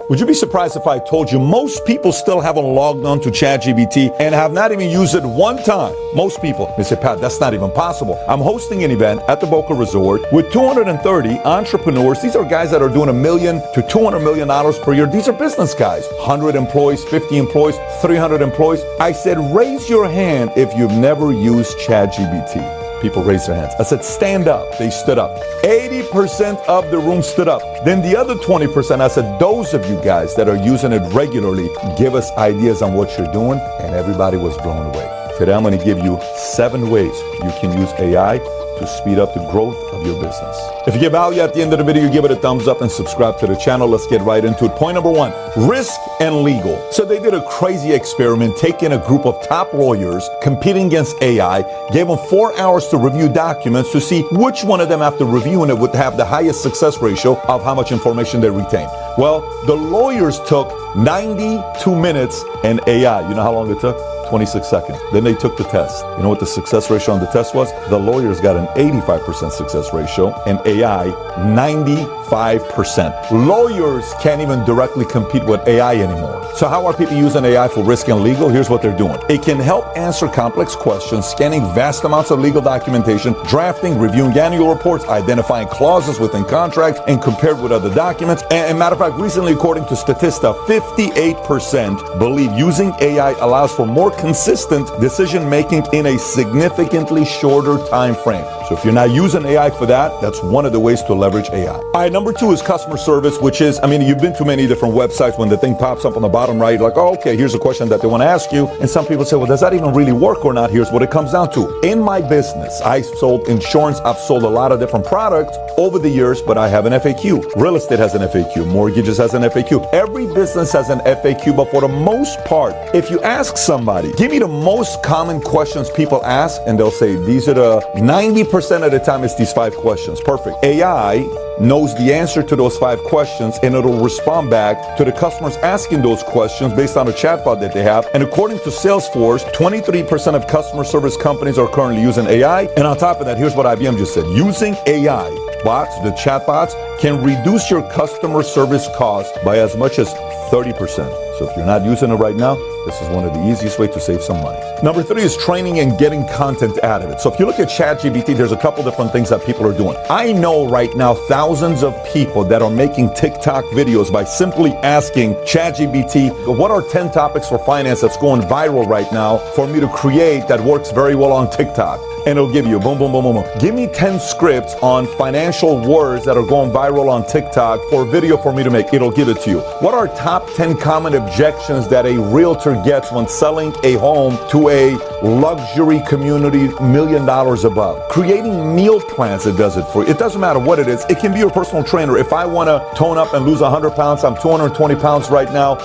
Would you be surprised if I told you most people still haven't logged on to ChatGPT and have not even used it one time? Most people. They say, Pat, that's not even possible. I'm hosting an event at the Boca Resort with 230 entrepreneurs. These are guys that are doing $1 million to $200 million per year. These are business guys. 100 employees, 50 employees, 300 employees. I said, raise your hand if you've never used ChatGPT. People raised their hands. I said, stand up. They stood up. 80% of the room stood up. Then the other 20%, I said, those of you guys that are using it regularly, give us ideas on what you're doing. And everybody was blown away. Today, I'm going to give you 7 ways you can use AI to speed up the growth of your business. If you get value at the end of the video, give it a thumbs up and subscribe to the channel. Let's get right into it. Point number 1, risk and legal. So they did a crazy experiment, taking a group of top lawyers competing against AI, gave them 4 hours to review documents to see which one of them, after reviewing it, would have the highest success ratio of how much information they retain. Well, the lawyers took 92 minutes and AI. You know how long it took? 26 seconds. Then they took the test. You know what the success ratio on the test was? The lawyers got an 85% success ratio and AI 95%. Lawyers can't even directly compete with AI anymore. So how are people using AI for risk and legal? Here's what they're doing. It can help answer complex questions, scanning vast amounts of legal documentation, drafting, reviewing annual reports, identifying clauses within contracts, and compared with other documents. And matter of fact, recently, according to Statista, 58% believe using AI allows for more consistent decision making in a significantly shorter time frame. So if you're not using AI for that, that's one of the ways to leverage AI. All right, number 2 is customer service, which is, you've been to many different websites. When the thing pops up on the bottom right, like, oh, okay, here's a question that they want to ask you. And some people say, well, does that even really work or not? Here's what it comes down to. In my business, I sold insurance. I've sold a lot of different products over the years, but I have an FAQ. Real estate has an FAQ. Mortgages has an FAQ. Every business has an FAQ, but for the most part, if you ask somebody, give me the most common questions people ask, and they'll say, these are the 90% of the time it's these 5 questions. Perfect. AI knows the answer to those 5 questions, and it'll respond back to the customers asking those questions based on a chatbot that they have. And according to Salesforce, 23% of customer service companies are currently using AI. And on top of that, here's what IBM just said. Using AI bots, the chatbots, can reduce your customer service costs by as much as 30%. So if you're not using it right now, this is one of the easiest ways to save some money. Number 3 is training and getting content out of it. So if you look at ChatGPT, there's a couple different things that people are doing. I know right now thousands of people that are making TikTok videos by simply asking ChatGPT, what are 10 topics for finance that's going viral right now for me to create that works very well on TikTok? And it'll give you boom, boom, boom, boom, boom. Give me 10 scripts on financial words that are going viral on TikTok for a video for me to make. It'll give it to you. What are top 10 common objections that a realtor gets when selling a home to a luxury community $1 million above? Creating meal plans that does it for you. It doesn't matter what it is. It can be your personal trainer. If I want to tone up and lose 100 pounds, I'm 220 pounds right now.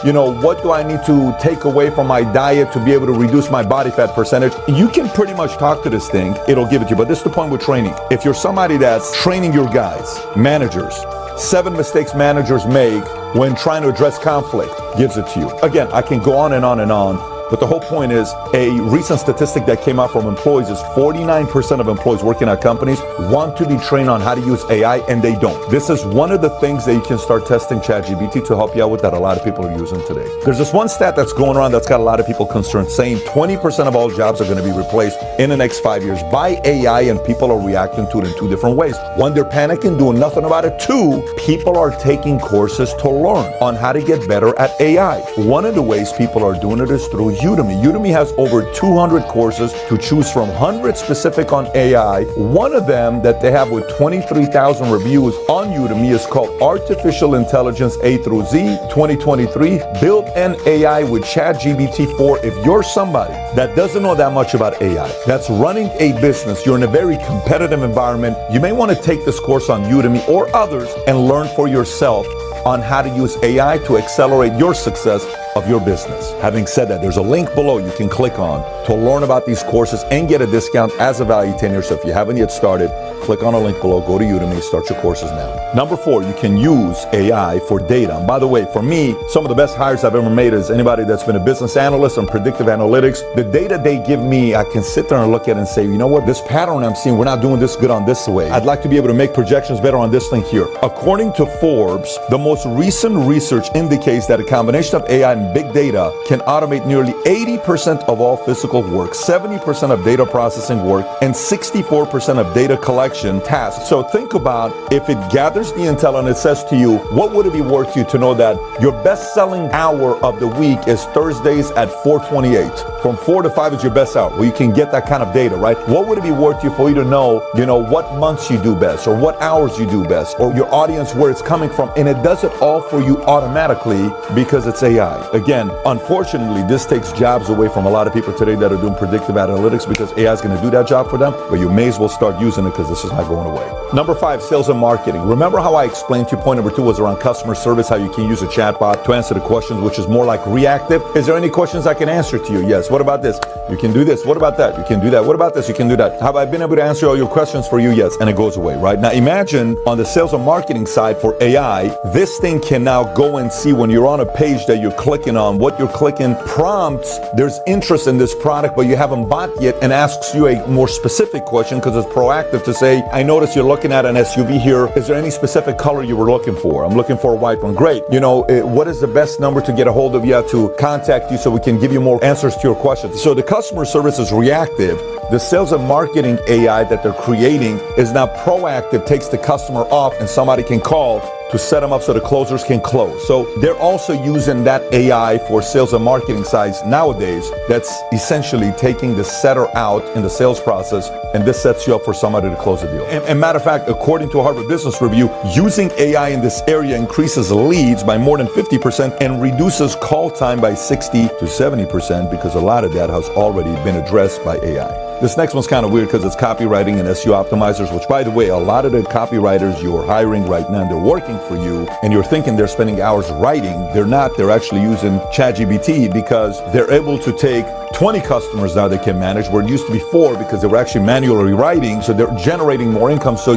What do I need to take away from my diet to be able to reduce my body fat percentage? You can pretty much talk to this thing. It'll give it to you. But this is the point with training. If you're somebody that's training your guys, managers, 7 mistakes managers make when trying to address conflict, gives it to you. Again, I can go on and on and on. But the whole point is, a recent statistic that came out from employees is 49% of employees working at companies want to be trained on how to use AI, and they don't. This is one of the things that you can start testing ChatGPT to help you out with that a lot of people are using today. There's this one stat that's going around that's got a lot of people concerned, saying 20% of all jobs are going to be replaced in the next 5 years by AI, and people are reacting to it in 2 different ways. 1, they're panicking, doing nothing about it. 2, people are taking courses to learn on how to get better at AI. One of the ways people are doing it is through Udemy. Udemy has over 200 courses to choose from, 100 specific on AI. One of them that they have with 23,000 reviews on Udemy is called Artificial Intelligence A through Z 2023, Build an AI with ChatGPT 4. If you're somebody that doesn't know that much about AI, that's running a business, you're in a very competitive environment, you may want to take this course on Udemy or others and learn for yourself on how to use AI to accelerate your success of your business. Having said that, there's a link below you can click on to learn about these courses and get a discount as a value tenure. So if you haven't yet started, click on a link below, go to Udemy, start your courses now. Number 4, you can use AI for data. And by the way, for me, some of the best hires I've ever made is anybody that's been a business analyst and predictive analytics. The data they give me, I can sit there and look at it and say, you know what, this pattern I'm seeing, we're not doing this good on this way. I'd like to be able to make projections better on this thing here. According to Forbes, the most recent research indicates that a combination of AI and big data can automate nearly 80% of all physical work, 70% of data processing work, and 64% of data collection tasks. So think about if it gathers the intel and it says to you, what would it be worth you to know that your best-selling hour of the week is Thursdays at 4:28. From 4 to 5 is your best hour. Well, you can get that kind of data, right? What would it be worth you for you to know, what months you do best, or what hours you do best, or your audience, where it's coming from, and it does it all for you automatically because it's AI. Again, unfortunately, this takes jobs away from a lot of people today that are doing predictive analytics because AI is going to do that job for them, but you may as well start using it because this is not going away. Number 5, sales and marketing. Remember how I explained to you, point number 2 was around customer service, how you can use a chatbot to answer the questions, which is more like reactive. Is there any questions I can answer to you? Yes. What about this? You can do this. What about that? You can do that. What about this? You can do that. Have I been able to answer all your questions for you? Yes. And it goes away, right? Now imagine on the sales and marketing side for AI, this thing can now go and see when you're on a page that you're clicking on, what you're clicking prompts, there's interest in this product, but you haven't bought yet, and asks you a more specific question because it's proactive to say, I notice you're looking at an SUV here. Is there any specific color you were looking for? I'm looking for a white one. Great. What is the best number to get a hold of you to contact you so we can give you more answers to your questions? So the customer service is reactive. The sales and marketing AI that they're creating is now proactive, takes the customer off, and somebody can call to set them up so the closers can close. So they're also using that AI for sales and marketing sides nowadays. That's essentially taking the setter out in the sales process, and this sets you up for somebody to close a deal. And matter of fact, according to a Harvard Business Review, using AI in this area increases leads by more than 50% and reduces call time by 60 to 70% because a lot of that has already been addressed by AI. This next one's kind of weird because it's copywriting and SEO optimizers, which, by the way, a lot of the copywriters you're hiring right now, they're working for you, and you're thinking they're spending hours writing. They're not. They're actually using ChatGPT because they're able to take 20 customers now they can manage, where it used to be 4 because they were actually manually writing. So they're generating more income. So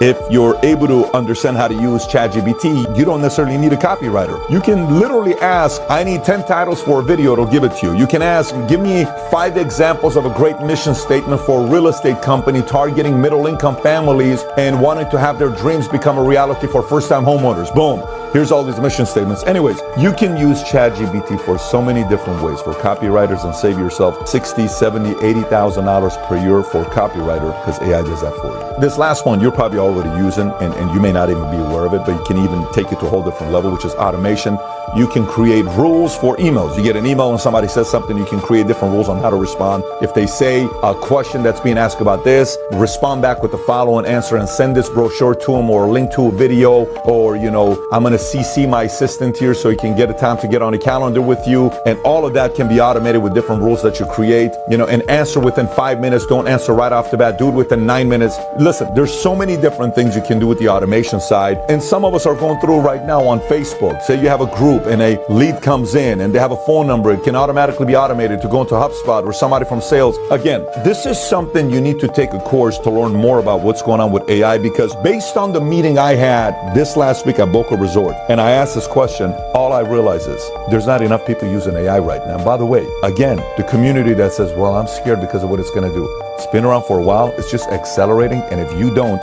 if you're able to understand how to use ChatGPT, you don't necessarily need a copywriter. You can literally ask, I need 10 titles for a video, it'll give it to you. You can ask, give me 5 examples of a great mission statement for a real estate company targeting middle-income families and wanting to have their dreams become a reality for first-time homeowners. Boom. Here's all these mission statements. Anyways, you can use ChatGPT for so many different ways for copywriters and save yourself $60,000, $70,000, $80,000 per year for a copywriter because AI does that for you. This last one you're probably already using, and you may not even be aware of it, but you can even take it to a whole different level, which is automation. You can create rules for emails. You get an email and somebody says something, you can create different rules on how to respond. If they say a question that's being asked about this, respond back with the following answer and send this brochure to them or a link to a video, or, I'm going to CC my assistant here so he can get a time to get on a calendar with you. And all of that can be automated with different rules that you create, and answer within 5 minutes. Don't answer right off the bat. Do it within 9 minutes. Listen, there's so many different things you can do with the automation side. And some of us are going through right now on Facebook. Say you have a group and a lead comes in and they have a phone number. It can automatically be automated to go into HubSpot or somebody from sales. Again, this is something you need to take a course to learn more about what's going on with AI, because based on the meeting I had this last week at Boca Resort, and I asked this question, all I realize is there's not enough people using AI right now. And by the way, again, the community that says, well, I'm scared because of what it's going to do. It's been around for a while. It's just accelerating. And if you don't,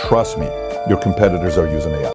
trust me, your competitors are using AI.